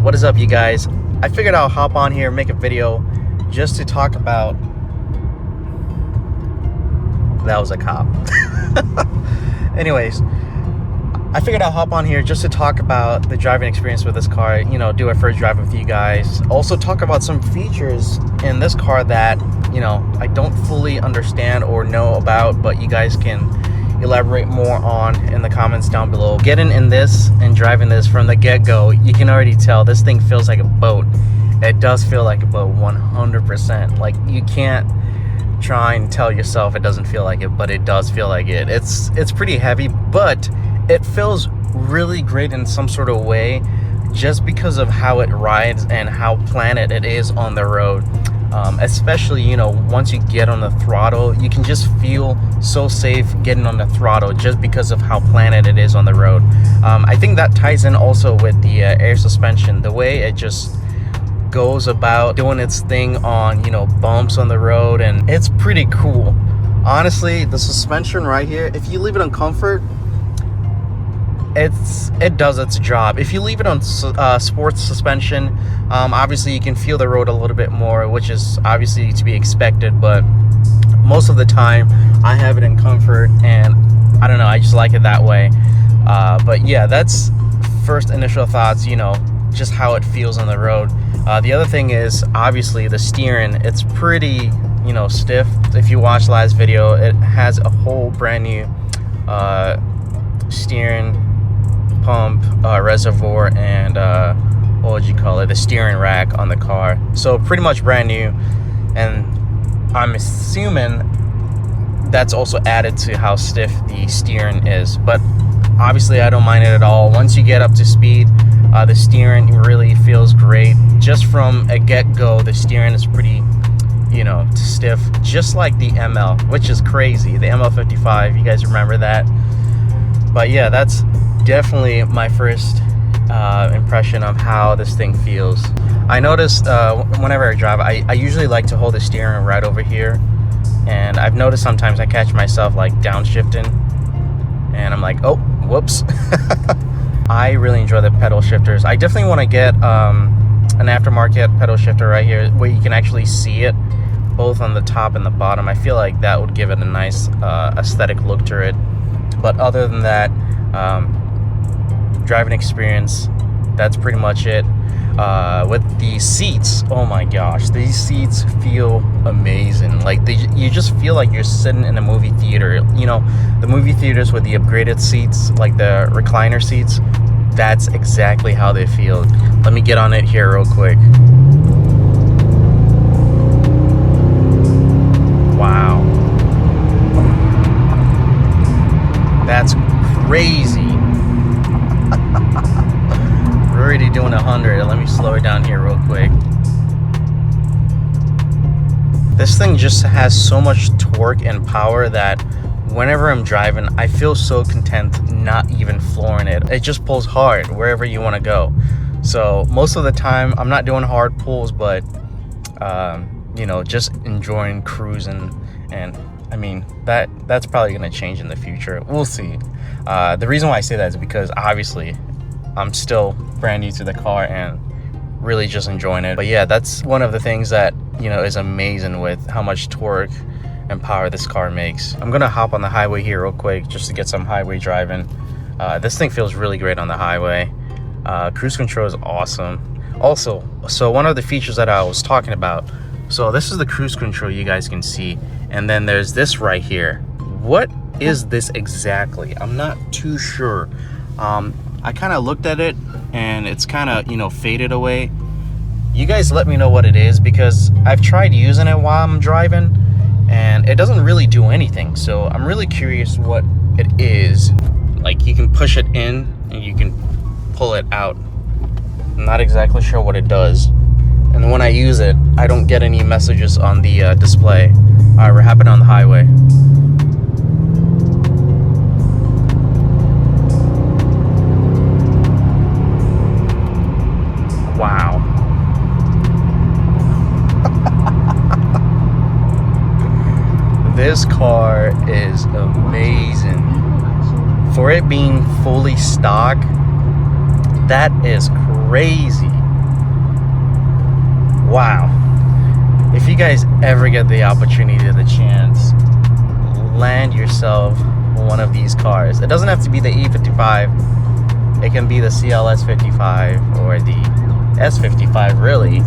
What is up, you guys? I figured I'll hop on here and make a video just to talk about... That was a cop. Anyways, I figured I'll hop on here just to talk about the driving experience with this car, you know, do a first drive with you guys. Also talk about some features in this car that, you know, I don't fully understand or know about, but you guys can elaborate more on in the comments down below. Getting in this and driving this from the get-go, you can already tell this thing feels like a boat. It does feel like a boat 100%. Like, you can't try and tell yourself it doesn't feel like it, but it does feel like it. It's pretty heavy, but it feels really great in some sort of way just because of how it rides and how planted it is on the road. Especially, you know, once you get on the throttle, you can just feel so safe getting on the throttle just because of how planted it is on the road. I think that ties in also with the air suspension, the way it just goes about doing its thing on, you know, bumps on the road, and it's pretty cool. Honestly, the suspension right here, if you leave it on comfort, it does its job. If you leave it on sports suspension, obviously you can feel the road a little bit more, which is obviously to be expected, but most of the time I have it in comfort, and I don't know, I just like it that way. But yeah, that's first initial thoughts, you know, just how it feels on the road. The other thing is obviously the steering. It's pretty, you know, stiff. If you watched last video, it has a whole brand new steering pump, reservoir, and what would you call it, the steering rack on the car. So pretty much brand new, and I'm assuming that's also added to how stiff the steering is, but obviously I don't mind it at all. Once you get up to speed, the steering really feels great. Just from a get-go, the steering is pretty, you know, stiff, just like the ML, which is crazy. The ML55, you guys remember that? But yeah, that's definitely my first impression of how this thing feels. I noticed whenever I drive, I usually like to hold the steering right over here, and I've noticed sometimes I catch myself like downshifting, and I'm like, oh, whoops. I really enjoy the pedal shifters. I definitely want to get an aftermarket pedal shifter right here where you can actually see it both on the top and the bottom. I feel like that would give it a nice aesthetic look to it. But other than that, driving experience, that's pretty much it. With the seats, oh my gosh, these seats feel amazing. Like, you just feel like you're sitting in a movie theater. You know, the movie theaters with the upgraded seats, like the recliner seats, that's exactly how they feel. Let me get on it here real quick. Wow, that's crazy. We're already doing 100. Let me slow it down here real quick. This thing just has so much torque and power that whenever I'm driving, I feel so content not even flooring it. It just pulls hard wherever you want to go. So most of the time I'm not doing hard pulls, but you know, just enjoying cruising. And I mean, that's probably going to change in the future. We'll see. The reason why I say that is because obviously I'm still brand new to the car and really just enjoying it. But yeah, that's one of the things that, you know, is amazing with how much torque and power this car makes. I'm gonna hop on the highway here real quick just to get some highway driving. This thing feels really great on the highway. Cruise control is awesome. Also, so one of the features that I was talking about, so this is the cruise control you guys can see, and then there's this right here. What is this exactly? I'm not too sure. I kind of looked at it and it's kind of, you know, faded away. You guys let me know what it is, because I've tried using it while I'm driving and it doesn't really do anything. So I'm really curious what it is. Like, you can push it in and you can pull it out. I'm not exactly sure what it does. And when I use it, I don't get any messages on the display. All right, we're hopping on the highway. Wow. This car is amazing. For it being fully stock, that is crazy. Wow. If you guys ever get the opportunity or the chance, land yourself one of these cars. It doesn't have to be the E55. It can be the CLS 55 or the S55, really.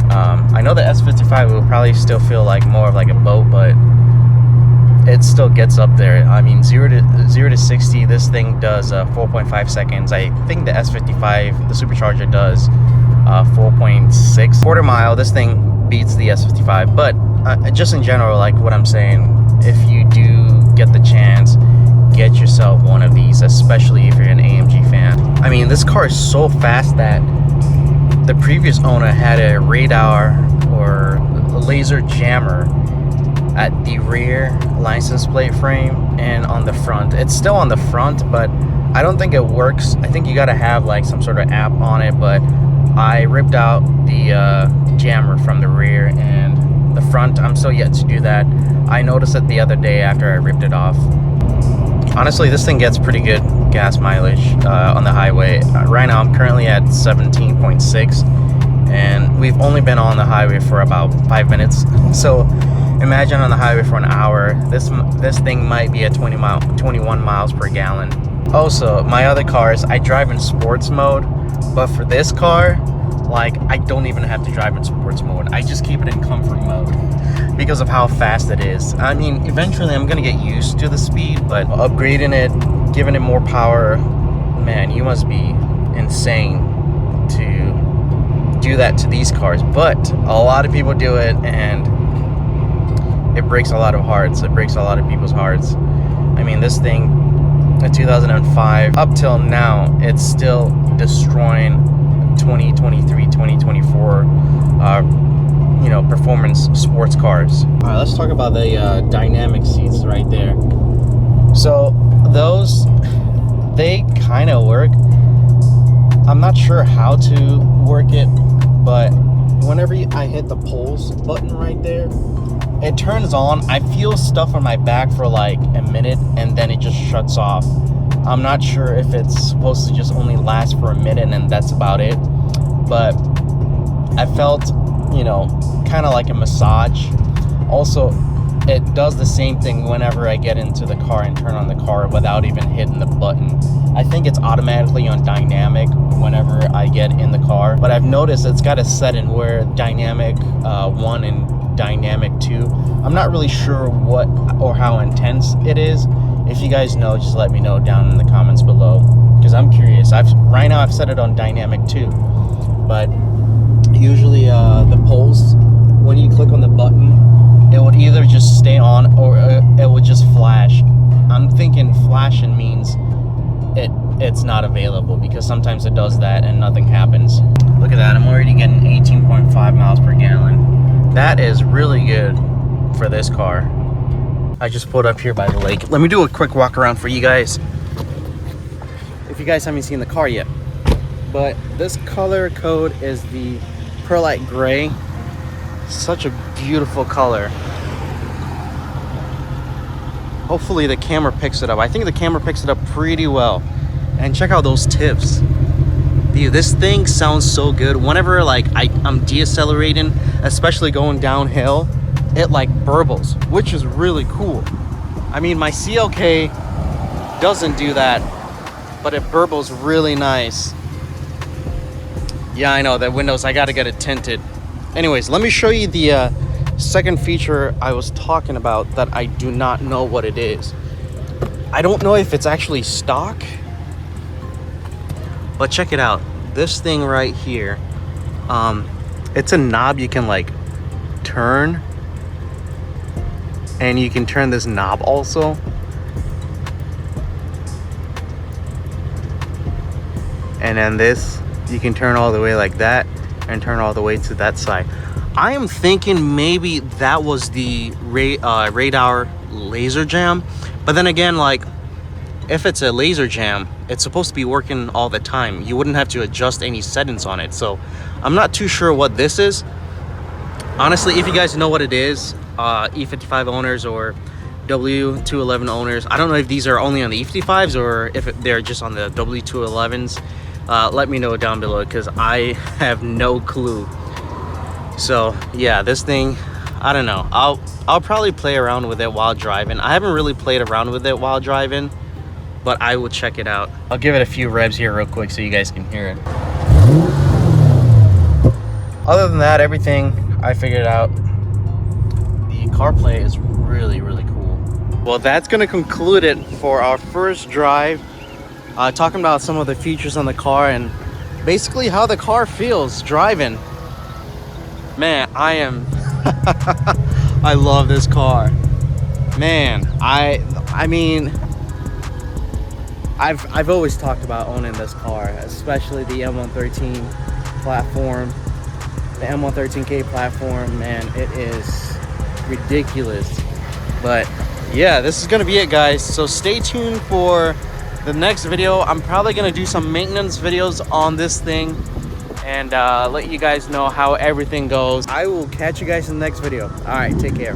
I know the S55 will probably still feel like more of like a boat, but it still gets up there. I mean, 0 to 60, this thing does 4.5 seconds. I think the S55, the supercharger, does 4.6. Quarter mile, this thing beats the S55. But just in general, like what I'm saying, if you do get the chance, get yourself one of these, especially if you're an AMG fan. I mean, this car is so fast that the previous owner had a radar or a laser jammer at the rear license plate frame and on the front. It's still on the front, but I don't think it works. I think you gotta have like some sort of app on it, but I ripped out the jammer from the rear, and the front, I'm still yet to do that. I noticed it the other day after I ripped it off. Honestly, this thing gets pretty good gas mileage on the highway. Right now I'm currently at 17.6, and we've only been on the highway for about 5 minutes. So imagine on the highway for an hour. This thing might be at 21 miles per gallon. Also, my other cars, I drive in sports mode, but for this car, like, I don't even have to drive in sports mode. I just keep it in comfort mode because of how fast it is. I mean, eventually I'm gonna get used to the speed, but upgrading it, giving it more power, man, you must be insane to do that to these cars. But a lot of people do it, and it breaks a lot of hearts. It breaks a lot of people's hearts. I mean, this thing in 2005 up till now, it's still destroying 2023, 2024 you know, performance sports cars. All right, let's talk about the dynamic seats right there. So those, they kind of work. I'm not sure how to work it, but whenever I hit the pulse button right there, it turns on. I feel stuff on my back for like a minute, and then it just shuts off. I'm not sure if it's supposed to just only last for a minute and that's about it, but I felt, you know, kind of like a massage. Also, it does the same thing whenever I get into the car and turn on the car without even hitting the button. I think it's automatically on dynamic whenever I get in the car, but I've noticed it's got a setting where dynamic 1 and dynamic 2. I'm not really sure what or how intense it is. If you guys know, just let me know down in the comments below, because I'm curious. Right now I've set it on dynamic 2, but usually the pulse, when you click on the button, it would either just stay on or it would just flash. I'm thinking flashing means it's not available, because sometimes it does that and nothing happens. Look at that, I'm already getting 18.5 miles per gallon. That is really good for this car. I just pulled up here by the lake. Let me do a quick walk around for you guys, if you guys haven't seen the car yet. But this color code is the Pearlite Gray. Such a beautiful color. Hopefully the camera picks it up. I think the camera picks it up pretty well. And check out those tips. Dude, this thing sounds so good. Whenever like I'm decelerating, especially going downhill, it like burbles, which is really cool. I mean, my CLK doesn't do that, but it burbles really nice. Yeah, I know that windows, I gotta get it tinted. Anyways, let me show you the second feature I was talking about that I do not know what it is. I don't know if it's actually stock, but check it out. This thing right here, it's a knob you can like turn, and you can turn this knob also. And then this, you can turn all the way like that and turn all the way to that side. I am thinking maybe that was the radar laser jam, but then again, like, if it's a laser jam, it's supposed to be working all the time. You wouldn't have to adjust any settings on it. So I'm not too sure what this is. Honestly, if you guys know what it is, E55 owners or W211 owners, I don't know if these are only on the E55s or if they're just on the W211s. Let me know down below, because I have no clue. So yeah, this thing, I don't know, I'll probably play around with it while driving. I haven't really played around with it while driving, but I will check it out. I'll give it a few revs here real quick so you guys can hear it. Other than that, everything I figured out. The CarPlay is really, really cool. Well, that's gonna conclude it for our first drive, talking about some of the features on the car and basically how the car feels driving. Man, I am I love this car, man. I mean, I've always talked about owning this car, especially the M113 platform, the M113K platform. Man, it is ridiculous. But yeah, this is gonna be it, guys. So stay tuned for the next video. I'm probably gonna do some maintenance videos on this thing and let you guys know how everything goes. I will catch you guys in the next video. All right, take care.